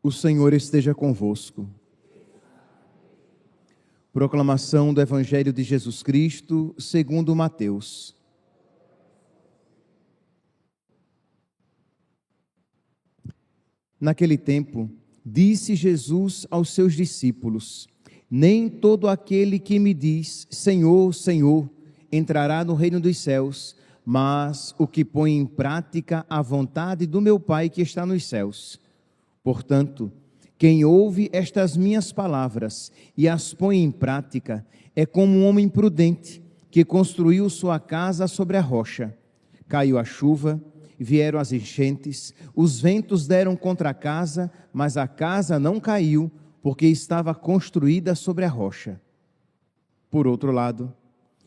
O Senhor esteja convosco. Proclamação do Evangelho de Jesus Cristo, segundo Mateus. Naquele tempo, disse Jesus aos seus discípulos: Nem todo aquele que me diz, Senhor, Senhor, entrará no reino dos céus, mas o que põe em prática a vontade do meu Pai que está nos céus. Portanto, quem ouve estas minhas palavras e as põe em prática é como um homem prudente que construiu sua casa sobre a rocha. Caiu a chuva, vieram as enchentes, os ventos deram contra a casa, mas a casa não caiu, porque estava construída sobre a rocha. Por outro lado,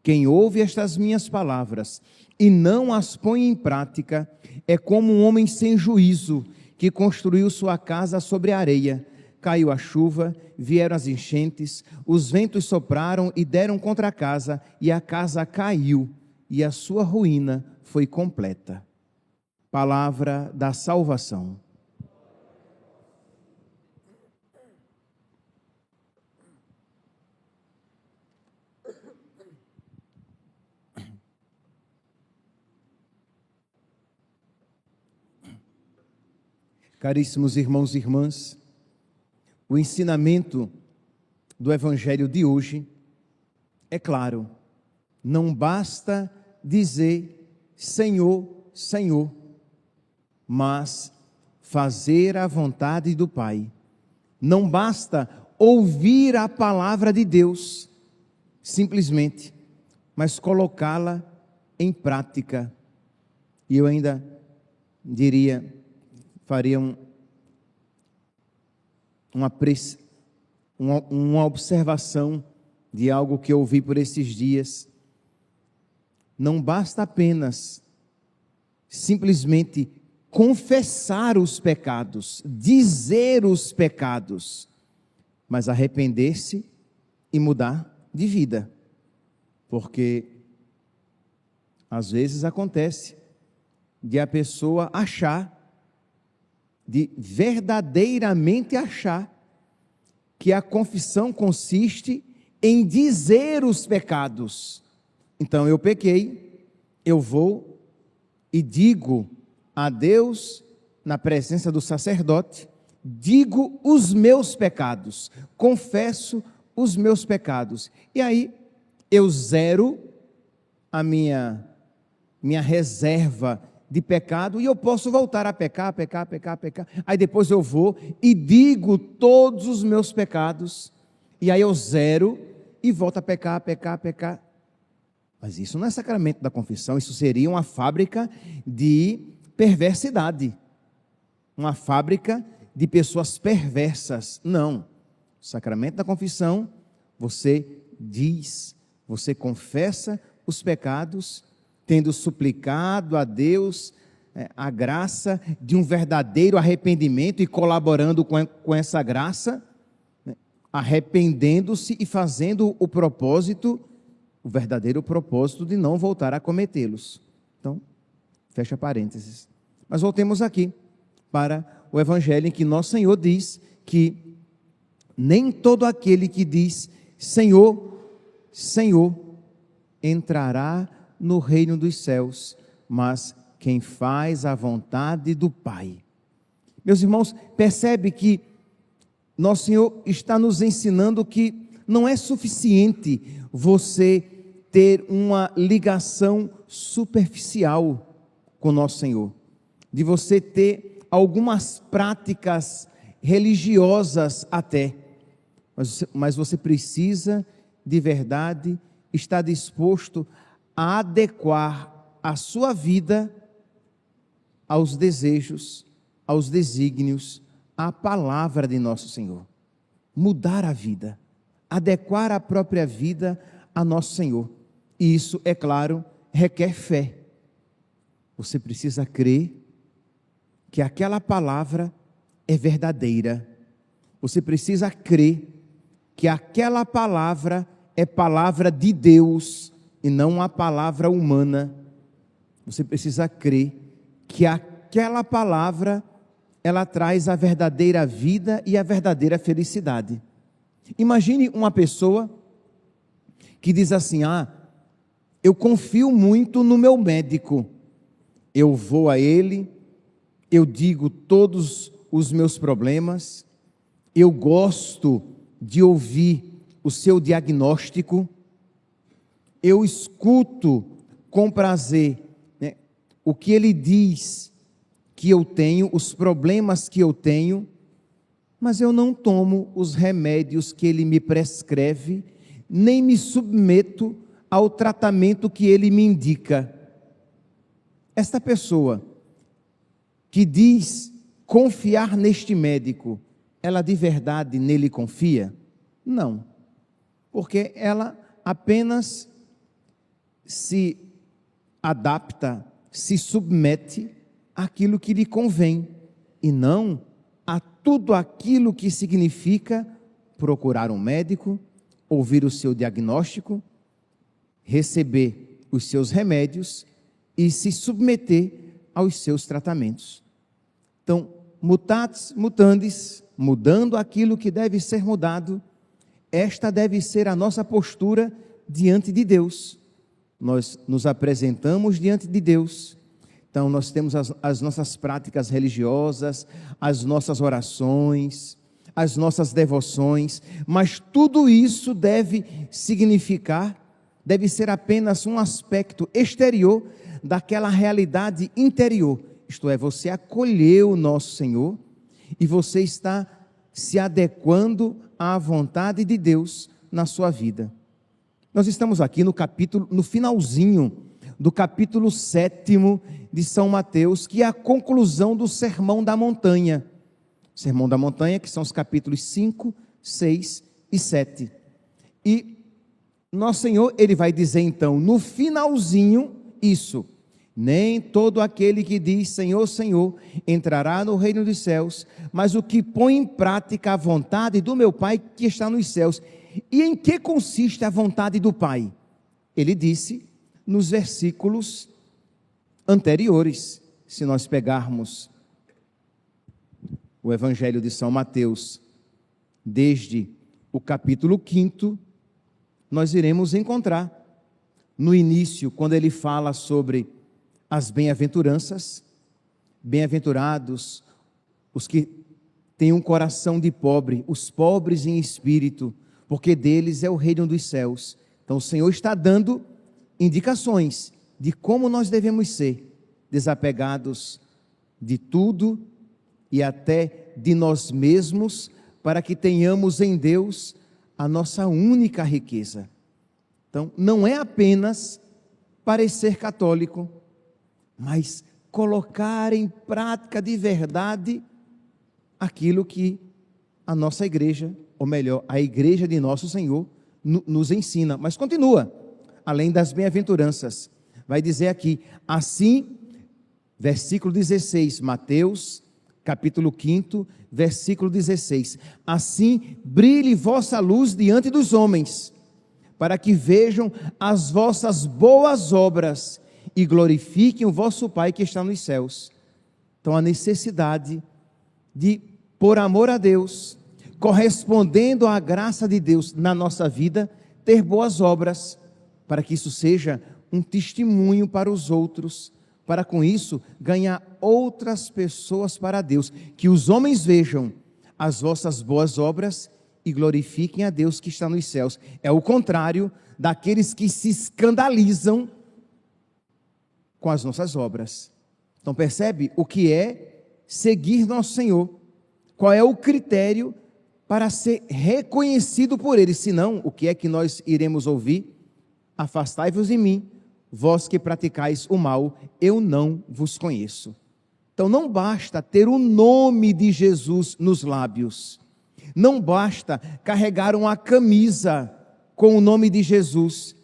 quem ouve estas minhas palavras e não as põe em prática é como um homem sem juízo que construiu sua casa sobre a areia. Caiu a chuva, vieram as enchentes, os ventos sopraram e deram contra a casa, e a casa caiu, e a sua ruína foi completa. Palavra da salvação. Caríssimos irmãos e irmãs, o ensinamento do Evangelho de hoje é claro: não basta dizer Senhor, Senhor, mas fazer a vontade do Pai. Não basta ouvir a palavra de Deus, simplesmente, mas colocá-la em prática. E eu ainda diria, faria uma observação de algo que eu ouvi por esses dias. Não basta apenas simplesmente confessar os pecados, dizer os pecados, mas arrepender-se e mudar de vida. Porque às vezes acontece de a pessoa de verdadeiramente achar que a confissão consiste em dizer os pecados. Então eu pequei, eu vou e digo a Deus, na presença do sacerdote, digo os meus pecados, confesso os meus pecados. E aí eu zero a minha reserva de pecado e eu posso voltar a pecar. Aí depois eu vou e digo todos os meus pecados, e aí eu zero e volto a pecar. Mas isso não é sacramento da confissão, isso seria uma fábrica de perversidade, uma fábrica de pessoas perversas. Não, o sacramento da confissão, você diz, você confessa os pecados, tendo suplicado a Deus a graça de um verdadeiro arrependimento e colaborando com essa graça, arrependendo-se e fazendo o verdadeiro propósito de não voltar a cometê-los. Então, fecha parênteses. Mas voltemos aqui para o Evangelho em que nosso Senhor diz que nem todo aquele que diz Senhor, Senhor, entrará no reino dos céus, mas quem faz a vontade do Pai. Meus irmãos, percebe que nosso Senhor está nos ensinando que não é suficiente você ter uma ligação superficial com nosso Senhor, de você ter algumas práticas religiosas até, mas você precisa de verdade estar disposto a adequar a sua vida aos desejos, aos desígnios, à palavra de nosso Senhor. Mudar a vida, adequar a própria vida a nosso Senhor. E isso, é claro, requer fé. Você precisa crer que aquela palavra é verdadeira. Você precisa crer que aquela palavra é palavra de Deus e não uma palavra humana. Você precisa crer que aquela palavra ela traz a verdadeira vida e a verdadeira felicidade. Imagine uma pessoa que diz assim: eu confio muito no meu médico, eu vou a ele, eu digo todos os meus problemas, eu gosto de ouvir o seu diagnóstico, eu escuto com prazer, né, o que ele diz que eu tenho, os problemas que eu tenho, mas eu não tomo os remédios que ele me prescreve, nem me submeto ao tratamento que ele me indica. Esta pessoa que diz confiar neste médico, ela de verdade nele confia? Não, porque ela apenas se adapta, se submete àquilo que lhe convém, e não a tudo aquilo que significa procurar um médico, ouvir o seu diagnóstico, receber os seus remédios e se submeter aos seus tratamentos. Então, mutatis mutandis, mudando aquilo que deve ser mudado, esta deve ser a nossa postura diante de Deus. Nós nos apresentamos diante de Deus. Então, nós temos as nossas práticas religiosas, as nossas orações, as nossas devoções, mas tudo isso deve significar, deve ser apenas um aspecto exterior daquela realidade interior. Isto é, você acolheu o nosso Senhor e você está se adequando à vontade de Deus na sua vida. Nós estamos aqui no finalzinho do capítulo 7 de São Mateus, que é a conclusão do Sermão da Montanha. Sermão da Montanha, que são os capítulos 5, 6 e 7. E nosso Senhor, ele vai dizer então, no finalzinho, isso: nem todo aquele que diz Senhor, Senhor, entrará no reino dos céus, mas o que põe em prática a vontade do meu Pai que está nos céus. E em que consiste a vontade do Pai? Ele disse nos versículos anteriores. Se nós pegarmos o Evangelho de São Mateus, desde o capítulo 5, nós iremos encontrar no início, quando ele fala sobre as bem-aventuranças, bem-aventurados os que têm um coração de pobre, os pobres em espírito, porque deles é o reino dos céus. Então o Senhor está dando indicações de como nós devemos ser, desapegados de tudo e até de nós mesmos, para que tenhamos em Deus a nossa única riqueza. Então, não é apenas parecer católico, mas colocar em prática de verdade aquilo que a nossa igreja, ou melhor, a igreja de nosso Senhor, nos ensina. Mas continua, além das bem-aventuranças, vai dizer aqui, assim, versículo 16, Mateus, capítulo 5, versículo 16, assim brilhe vossa luz diante dos homens, para que vejam as vossas boas obras e glorifiquem o vosso Pai que está nos céus. Então, a necessidade de, por amor a Deus, correspondendo à graça de Deus na nossa vida, ter boas obras, para que isso seja um testemunho para os outros, para com isso ganhar outras pessoas para Deus, que os homens vejam as vossas boas obras e glorifiquem a Deus que está nos céus. É o contrário daqueles que se escandalizam com as nossas obras. Então percebe o que é seguir nosso Senhor? Qual é o critério para ser reconhecido por Ele? Senão, o que é que nós iremos ouvir? Afastai-vos de mim, vós que praticais o mal, eu não vos conheço. Então não basta ter o nome de Jesus nos lábios, não basta carregar uma camisa com o nome de Jesus,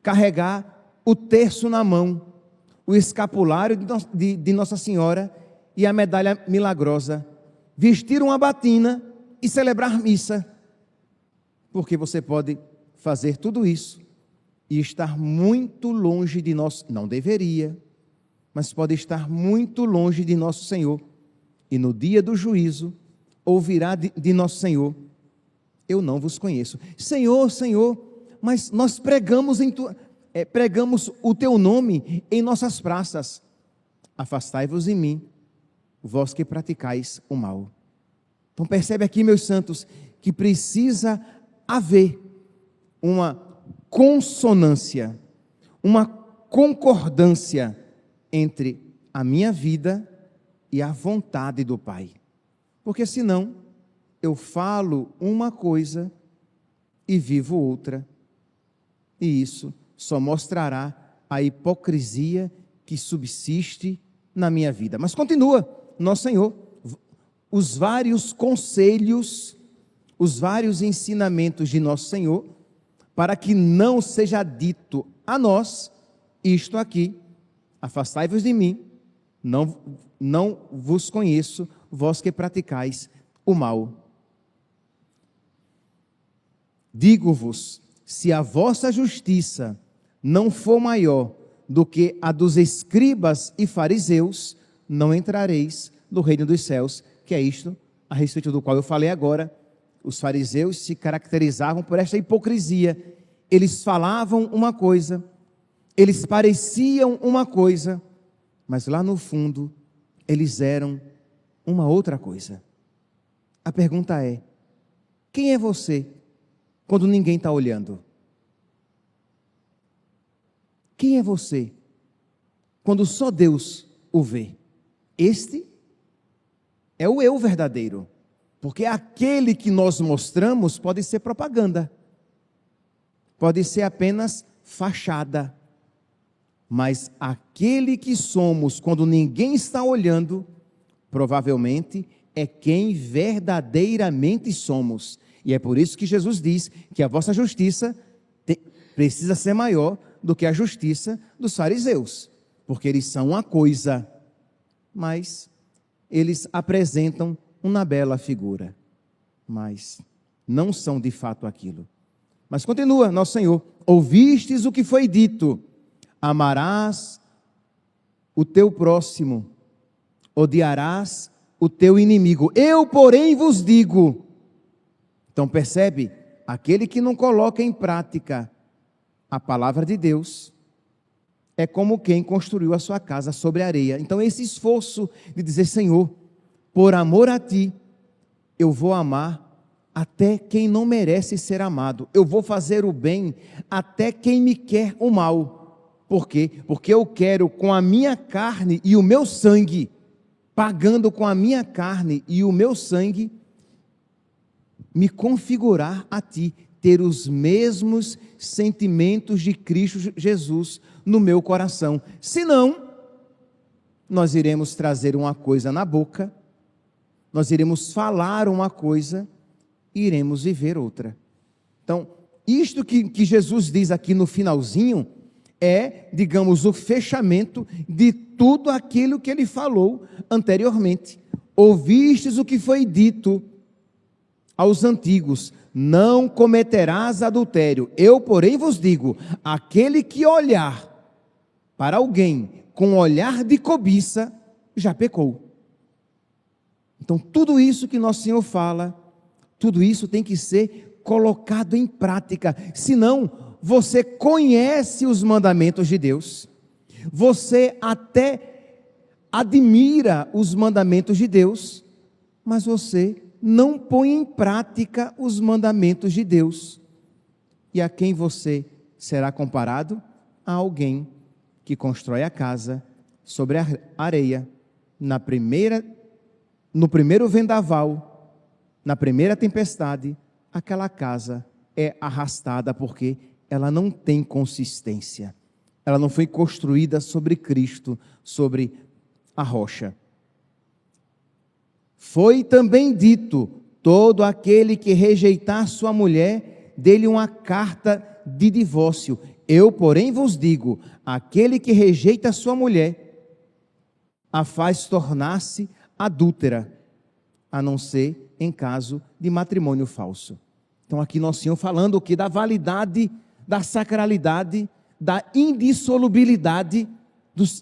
carregar o terço na mão, o escapulário de Nossa Senhora e a medalha milagrosa, vestir uma batina e celebrar missa, porque você pode fazer tudo isso e estar muito longe de nosso, não deveria, mas pode estar muito longe de nosso Senhor, e no dia do juízo ouvirá de nosso Senhor: eu não vos conheço. Senhor, Senhor, mas nós pregamos o teu nome em nossas praças. Afastai-vos de mim, vós que praticais o mal. Então percebe aqui, meus santos, que precisa haver uma consonância, uma concordância entre a minha vida e a vontade do Pai. Porque senão eu falo uma coisa e vivo outra. E isso só mostrará a hipocrisia que subsiste na minha vida. Mas continua, nosso Senhor, os vários conselhos, os vários ensinamentos de nosso Senhor, para que não seja dito a nós isto aqui: afastai-vos de mim, não vos conheço, vós que praticais o mal. Digo-vos, se a vossa justiça não for maior do que a dos escribas e fariseus, não entrareis no reino dos céus, que é isto a respeito do qual eu falei agora. Os fariseus se caracterizavam por esta hipocrisia. Eles falavam uma coisa, eles pareciam uma coisa, mas lá no fundo eles eram uma outra coisa. A pergunta é: quem é você quando ninguém está olhando? Quem é você quando só Deus o vê? Este é o eu verdadeiro, porque aquele que nós mostramos pode ser propaganda, pode ser apenas fachada, mas aquele que somos quando ninguém está olhando, provavelmente é quem verdadeiramente somos. E é por isso que Jesus diz que a vossa justiça precisa ser maior do que a justiça dos fariseus, porque eles são uma coisa, mas eles apresentam uma bela figura, mas não são de fato aquilo. Mas continua, nosso Senhor: ouvistes o que foi dito, amarás o teu próximo, odiarás o teu inimigo. Eu, porém, vos digo. Então percebe, aquele que não coloca em prática a palavra de Deus é como quem construiu a sua casa sobre areia. Então esse esforço de dizer: Senhor, por amor a ti, eu vou amar até quem não merece ser amado, eu vou fazer o bem até quem me quer o mal. Por quê? Porque eu quero, com a minha carne e o meu sangue, pagando com a minha carne e o meu sangue, me configurar a ti, ter os mesmos sentimentos de Cristo Jesus no meu coração. Senão, nós iremos trazer uma coisa na boca, nós iremos falar uma coisa e iremos viver outra. Então, isto que Jesus diz aqui no finalzinho é, digamos, o fechamento de tudo aquilo que ele falou anteriormente. Ouvistes o que foi dito aos antigos: não cometerás adultério. Eu, porém, vos digo: aquele que olhar para alguém com olhar de cobiça, já pecou. Então, tudo isso que nosso Senhor fala, tudo isso tem que ser colocado em prática. Senão, você conhece os mandamentos de Deus, você até admira os mandamentos de Deus, mas você não põe em prática os mandamentos de Deus. E a quem você será comparado? A alguém que constrói a casa sobre a areia, no primeiro vendaval, na primeira tempestade, aquela casa é arrastada porque ela não tem consistência, ela não foi construída sobre Cristo, sobre a rocha. Foi também dito: todo aquele que rejeitar sua mulher, dê-lhe uma carta de divórcio. Eu, porém, vos digo: aquele que rejeita sua mulher, a faz tornar-se adúltera, a não ser em caso de matrimônio falso. Então aqui nosso Senhor falando o que? Da validade, da sacralidade, da indissolubilidade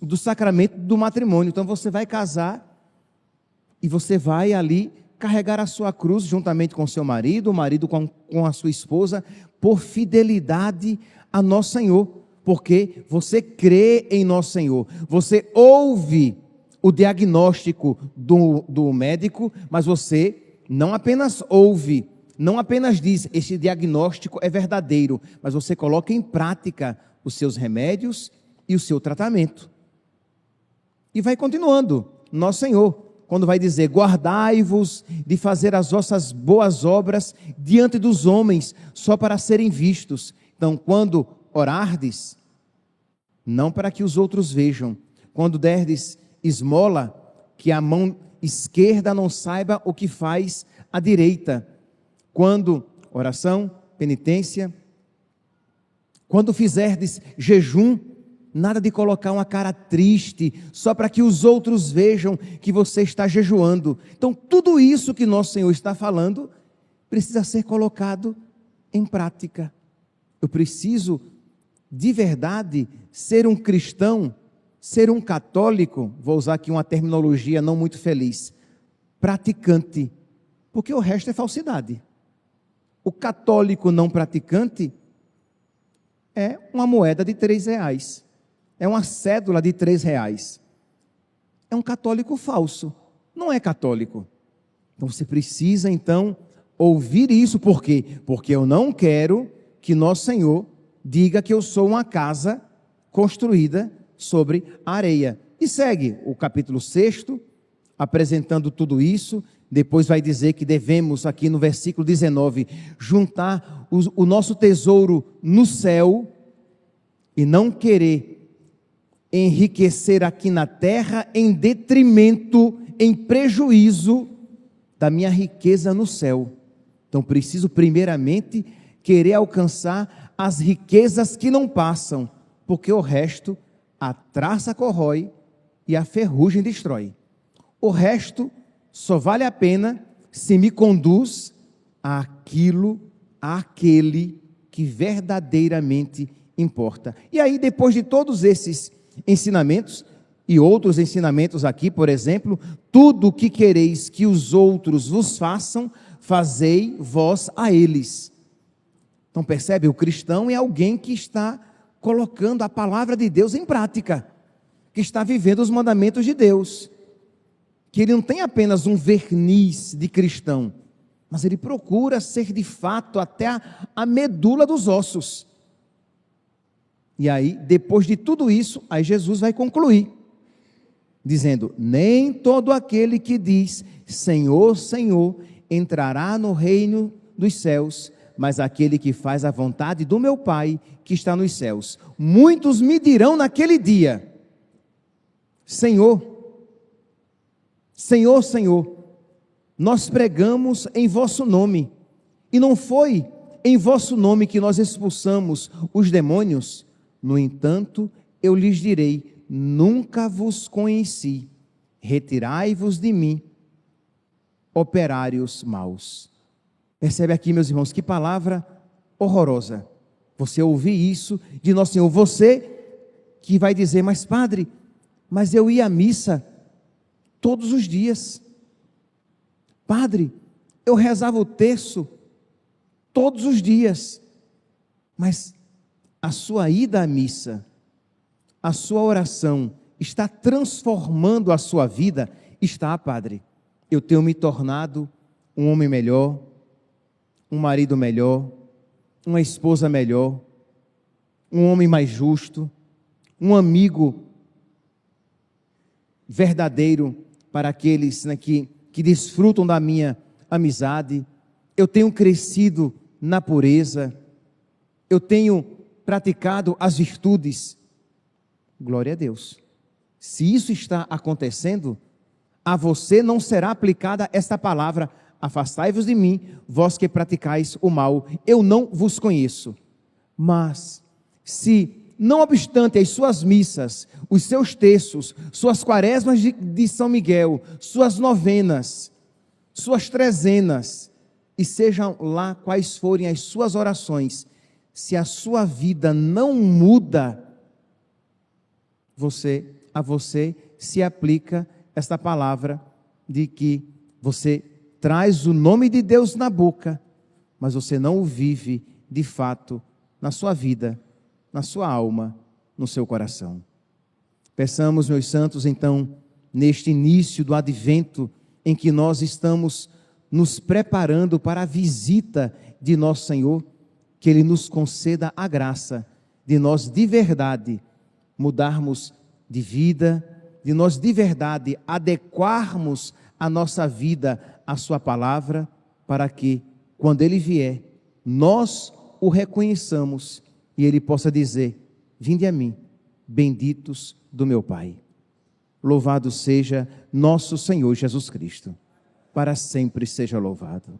do sacramento do matrimônio. Então você vai casar, e você vai ali carregar a sua cruz juntamente com seu marido, o marido com a sua esposa, por fidelidade a nosso Senhor, porque você crê em nosso Senhor, você ouve o diagnóstico do médico, mas você não apenas ouve, não apenas diz, este diagnóstico é verdadeiro, mas você coloca em prática os seus remédios e o seu tratamento. E vai continuando, nosso Senhor, quando vai dizer, guardai-vos de fazer as vossas boas obras diante dos homens, só para serem vistos. Então, quando orardes, não para que os outros vejam, quando derdes esmola, que a mão esquerda não saiba o que faz a direita, quando oração, penitência, quando fizerdes jejum, nada de colocar uma cara triste, só para que os outros vejam que você está jejuando. Então, tudo isso que nosso Senhor está falando, precisa ser colocado em prática. Eu preciso, de verdade, ser um cristão, ser um católico, vou usar aqui uma terminologia não muito feliz, praticante, porque o resto é falsidade. O católico não praticante é uma moeda de R$3. É uma cédula de R$3. É um católico falso, não é católico. Então você precisa então ouvir isso, por quê? Porque eu não quero que nosso Senhor diga que eu sou uma casa construída sobre a areia. E segue o capítulo 6, apresentando tudo isso. Depois vai dizer que devemos, aqui no versículo 19, juntar o nosso tesouro no céu e não querer enriquecer aqui na terra em detrimento, em prejuízo da minha riqueza no céu. Então preciso primeiramente querer alcançar as riquezas que não passam, porque o resto a traça corrói e a ferrugem destrói. O resto só vale a pena se me conduz àquele que verdadeiramente importa. E aí, depois de todos esses ensinamentos e outros ensinamentos aqui, por exemplo, tudo o que quereis que os outros vos façam, fazei vós a eles. Então percebe, o cristão é alguém que está colocando a palavra de Deus em prática, que está vivendo os mandamentos de Deus, que ele não tem apenas um verniz de cristão, mas ele procura ser de fato até a medula dos ossos. E aí, depois de tudo isso, aí Jesus vai concluir, dizendo, nem todo aquele que diz, Senhor, Senhor, entrará no reino dos céus, mas aquele que faz a vontade do meu Pai, que está nos céus. Muitos me dirão naquele dia, Senhor, Senhor, Senhor, nós pregamos em vosso nome, e não foi em vosso nome que nós expulsamos os demônios? No entanto, eu lhes direi, nunca vos conheci, retirai-vos de mim, operários maus. Percebe aqui, meus irmãos, que palavra horrorosa. Você ouvir isso de nosso Senhor, você que vai dizer, mas padre, mas eu ia à missa todos os dias. Padre, eu rezava o terço todos os dias, mas a sua ida à missa, a sua oração está transformando a sua vida? Está, padre. Eu tenho me tornado um homem melhor, um marido melhor, uma esposa melhor, um homem mais justo, um amigo verdadeiro para aqueles, né, que desfrutam da minha amizade. Eu tenho crescido na pureza, eu tenho praticado as virtudes. Glória a Deus. Se isso está acontecendo, a você não será aplicada esta palavra, afastai-vos de mim, vós que praticais o mal, eu não vos conheço. Mas, se, não obstante as suas missas, os seus terços, suas quaresmas de São Miguel, suas novenas, suas trezenas, e sejam lá quais forem as suas orações, se a sua vida não muda, a você se aplica esta palavra, de que você traz o nome de Deus na boca, mas você não o vive de fato na sua vida, na sua alma, no seu coração. Peçamos, meus santos, então, neste início do advento, em que nós estamos nos preparando para a visita de nosso Senhor, que Ele nos conceda a graça de nós de verdade mudarmos de vida, de nós de verdade adequarmos a nossa vida à sua palavra, para que, quando Ele vier, nós o reconheçamos e Ele possa dizer: vinde a mim, benditos do meu Pai. Louvado seja nosso Senhor Jesus Cristo, para sempre seja louvado.